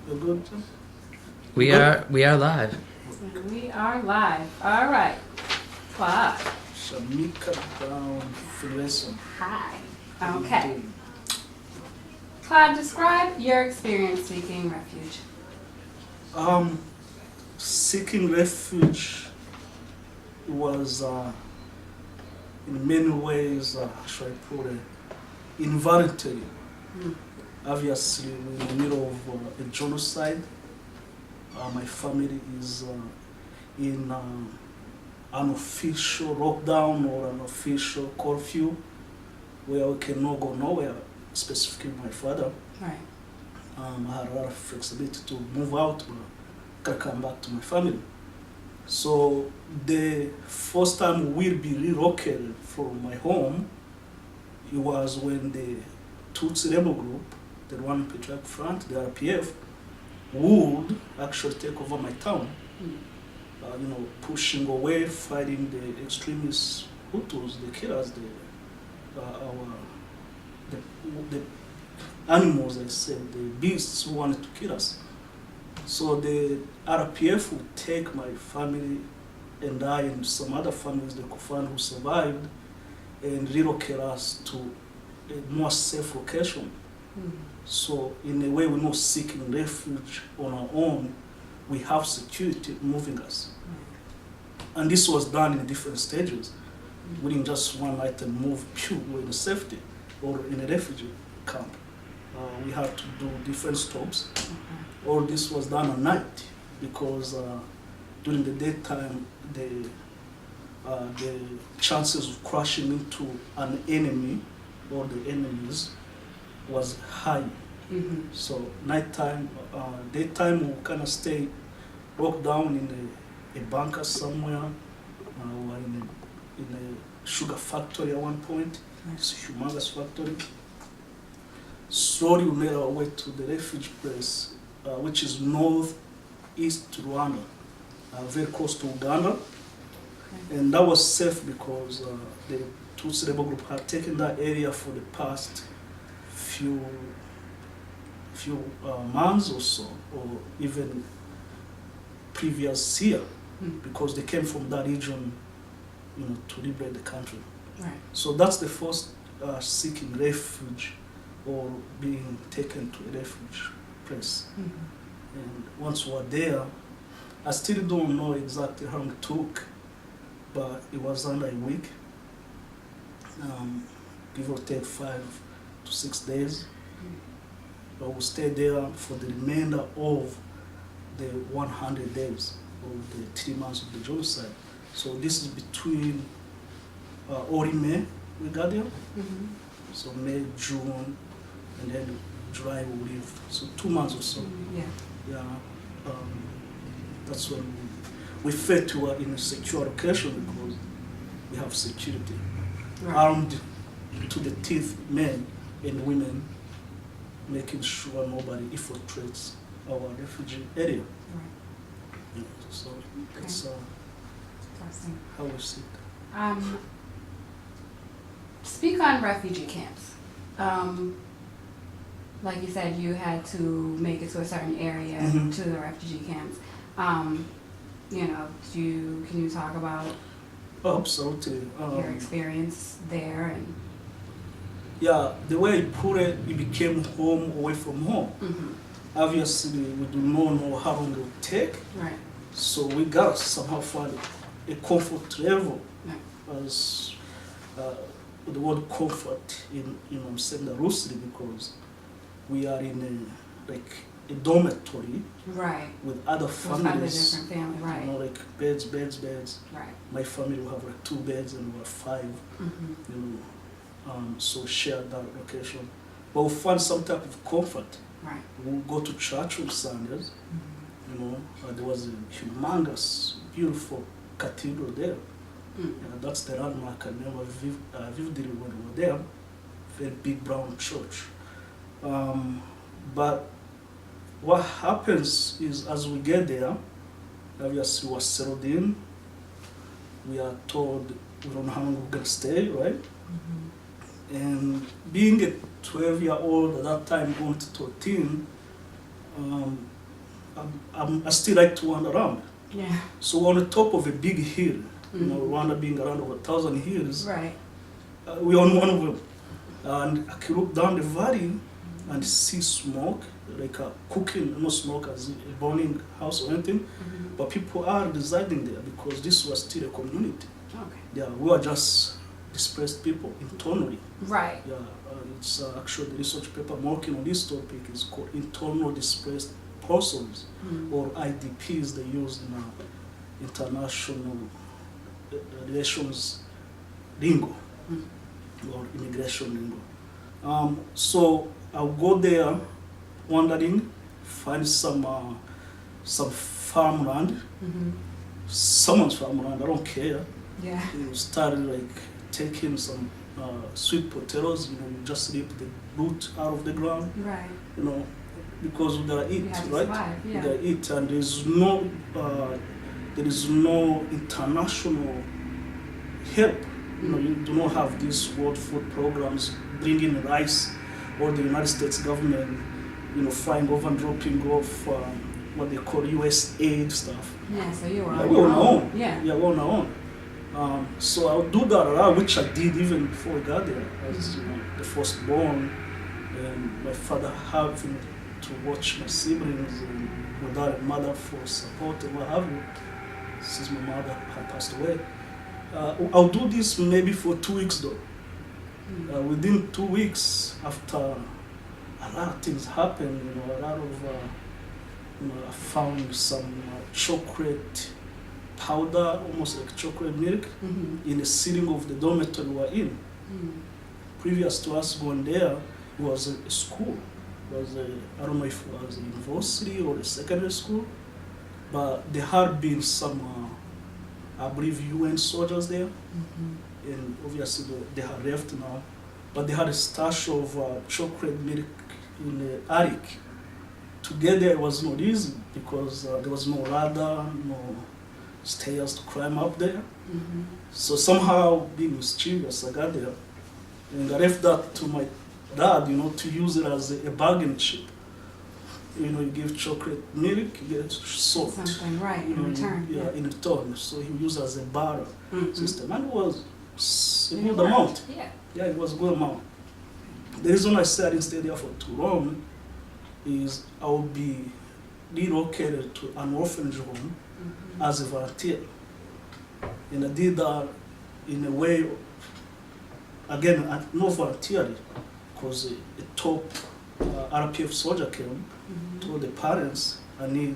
You're good? We are live. We are live. All right. Claude. Shamika down Freemason. Hi. Okay. Claude, describe your experience seeking refuge. Seeking refuge was in many ways, how should I put it, involuntary. Obviously, we're in the middle of a genocide. My family is in an official lockdown or an official curfew where we cannot go nowhere, specifically my father. Right. I had a lot of flexibility to move out, but I come back to my family. So the first time we'll be relocated from my home, it was when the Tutsi rebel group, the Rwanda Patriotic Front, the RPF, would actually take over my town. Pushing away, fighting the extremist Hutus, the killers, the animals, I said, the beasts who wanted to kill us. So the RPF would take my family and I and some other families, the Kufan who survived, and relocate us to a more safe location. So in a way, we're not seeking refuge on our own. We have security moving us. And this was done in different stages. We didn't just one night and move, we're in safety or in a refugee camp. We had to do different stops. All this was done at night because during the daytime, the chances of crashing into an enemy or the enemies was high. So nighttime, daytime we kind of stay locked down in a bunker somewhere, or in a sugar factory at one point. It's a humongous factory. Slowly we made our way to the refuge place, which is northeast Rwanda, very close to Uganda. And that was safe because the Tutsi rebel group had taken that area for the past few months or so, or even previous year, because they came from that region, to liberate the country. Right. So that's the first seeking refuge or being taken to a refuge place. And once we were there, I still don't know exactly how long it took, but it was under a week, give or take 5 to 6 days. But we stayed there for the remainder of the 100 days of the 3 months of the genocide. So this is between early May we got there. So May, June, and then July we leave. So 2 months or so. Yeah. That's when we felt we were in a secure location because we have security. Right. Armed to the teeth men and women, making sure nobody infiltrates our refugee area. Right. So that's Interesting. how we see it. Speak on refugee camps. Like you said, you had to make it to a certain area to the refugee camps. Can you talk about Absolutely. your experience there and? Yeah, the way I put it, it became home away from home. Obviously, we do not know how long it will take. Right. So we got to somehow find a comfort level. Right. As the word comfort, I'm saying that loosely because we are in a dormitory. Right. With other families. With other different families, right. Like beds. Right. My family will have 2 beds and we have 5. So share that location. But we'll find some type of comfort. Right. We'll go to church on Sundays. There was a humongous, beautiful cathedral there. That's the landmark I remember vividly when we were there. Very big brown church. But what happens is as we get there, obviously we're settled in. We are told we don't know how long we're going to stay, right? being a 12-year-old at that time going to 13, I still like to wander around. Yeah. So on the top of a big hill, you know, Mhm. Rwanda being around over 1,000 hills, Right. we're on one of them. And I can look down the valley and see smoke, like cooking, no smoke as a burning house or anything, Mhm. but people are residing there because this was still a community. Okay. Yeah, we are just displaced people internally. Right. Yeah, it's actually the research paper I'm working on this topic is called internal displaced persons, Mhm. or IDPs they use in international relations lingo, Mhm. or immigration lingo. So I'll go there wandering, find some farmland, Mhm. someone's farmland, I don't care. Yeah. You start like taking some sweet potatoes, you know, you just rip the root out of the ground, Right. you know, because we gotta eat, You have to right? survive. We Yeah. gotta eat, and there is no international help. You know, you do not have these World Food Programs bringing rice, or the United States government, you know, flying over and dropping off what they call U.S. aid stuff. Yeah. So you were Yeah, on we're your on our own. Yeah. Yeah, we're on our own. So I'll do that around, which I did even before I got there, as you know, the firstborn, and my father having to watch my siblings and without a mother for support and what have you, since my mother had passed away. I'll do this maybe for 2 weeks though. Mhm. Within 2 weeks, after a lot of things happened, you know, a lot of, you know, I found some chocolate powder, almost like chocolate milk, Mhm. in the ceiling of the dormitory we were in. Mhm. Previous to us going there, it was a school. It was I don't know if it was a university or a secondary school, but there had been some, I believe, UN soldiers there, Mhm. and obviously they had left now, but they had a stash of chocolate milk in the attic. To get there, it was not easy because there was no ladder, no stairs to climb up there. Mhm. So somehow, being mischievous, I got there and I left that to my dad, you know, to use it as a bargain chip. You know, you give chocolate milk, you get salt. Something right You in know, return. yeah, in return. So he used it as a barter Mhm. system, and it was a It good worked. amount. Yeah. Yeah, it was a good amount. The reason I said I didn't stay there for too long is I would be relocated to an orphanage home Mhm. as a volunteer. And I did that in a way, again, no volunteering, because a top RPF soldier came, Mhm. told the parents, I need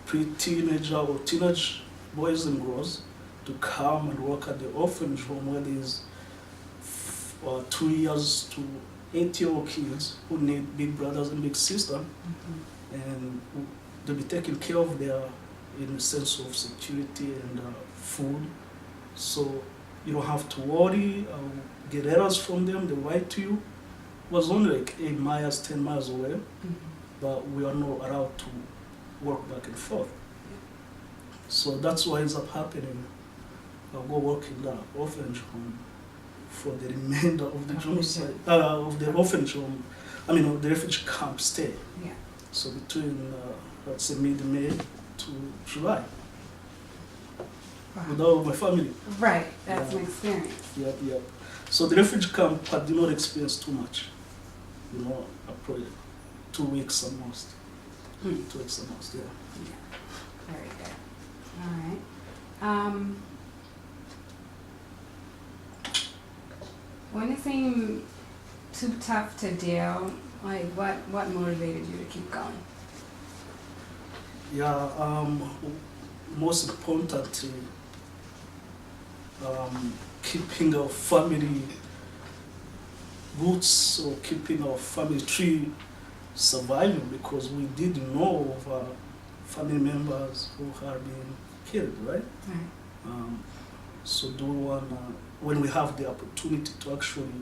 pre-teenager or teenage boys and girls to come and work at the orphanage home where there's 2 years to 8-year-old kids who need big brothers and big sisters, Mhm. and they'll be taken care of there in the sense of security and food. So you don't have to worry. Get letters from them, they write to you. It was only like 8 miles, 10 miles away, Mhm. but we are not allowed to work back and forth. So that's what ends up happening. I'll go work in the orphanage home for the remainder of the Of the genocide, of the orphanage home, of the refugee camp stay. Yeah. So between, let's say, mid-May to July, Wow. with all my family. Right. That's Yeah. an experience. Yep, yep. So the refugee camp, I did not experience too much. You know, probably 2 weeks at most. Hmm. 2 weeks at most, yeah. Very good. All right. When it seemed too tough to deal, like what motivated you to keep going? Yeah, most importantly, keeping our family roots or keeping our family tree surviving, because we did know of family members who had been killed, right? Right. So do we want, when we have the opportunity to actually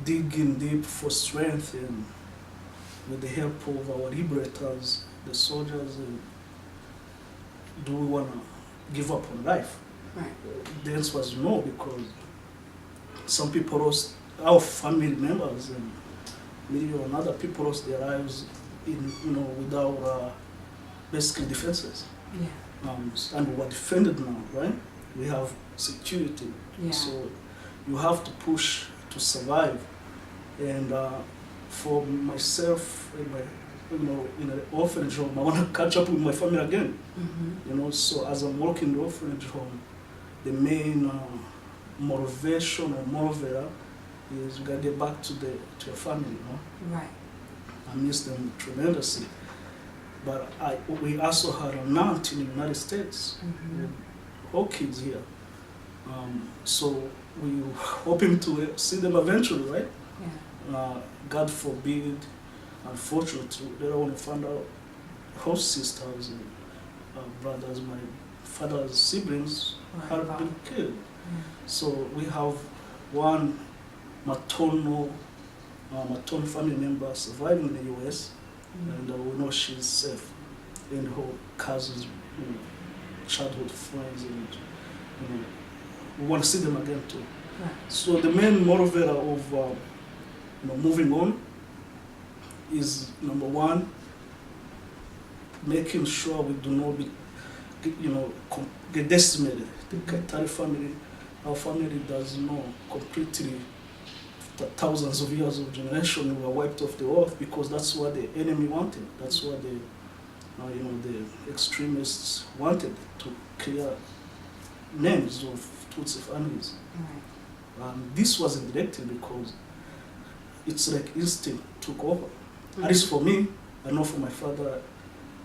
dig in deep for strength, and with the help of our liberators, the soldiers, do we want to give up on life? Right. The answer was no, because some people lost, our family members, and maybe other people lost their lives in, without basically defenses. Yeah. And we're defended now, right? We have security. Yeah. So you have to push to survive. And for myself, and my, in an orphanage home, I want to catch up with my family again. Mm-hmm. So as I'm working in the orphanage home, the main motivation or motivator is we gotta get back to your family, Right. I miss them tremendously. But we also had an aunt in the United States Mm-hmm. with all kids here. So we hoping to see them eventually, right? Yeah. God forbid, unfortunately, they don't want to find out her sisters and brothers, my father's siblings Right. had been killed. Yeah. So we have one maternal family member surviving in the US, Mm-hmm. and we know she's safe. And her cousins, childhood friends, and we want to see them again too. Right. So the main motivator of moving on is number one, making sure we do not get decimated. The Kaitare family, our family does not completely, thousands of years of generation were wiped off the earth because that's what the enemy wanted. That's what the extremists wanted, to clear names of Tutsi families. Right. This wasn't directed because it's like instinct took over. Mm-hmm. At least for me, I know for my father,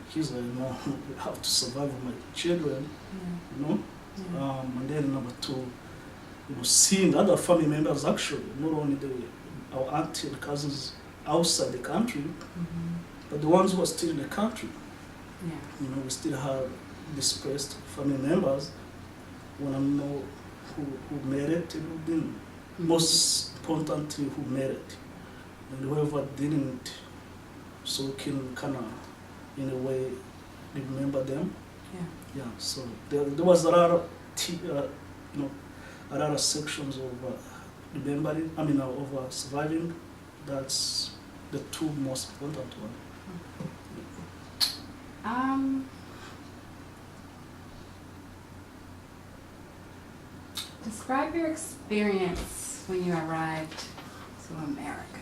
he's like, we have to survive with my children, Yeah. Yeah. And then number two, seeing other family members actually, not only our auntie and cousins outside the country, Mm-hmm. but the ones who are still in the country. Yeah. We still have displaced family members. We want to know who made it and who didn't. Mm-hmm. Most importantly, who made it. And whoever didn't, so we can kind of, in a way, remember them. Yeah. Yeah, so there was a lot of, a lot of sections of remembering, of surviving. That's the two most important ones. Describe your experience when you arrived to America.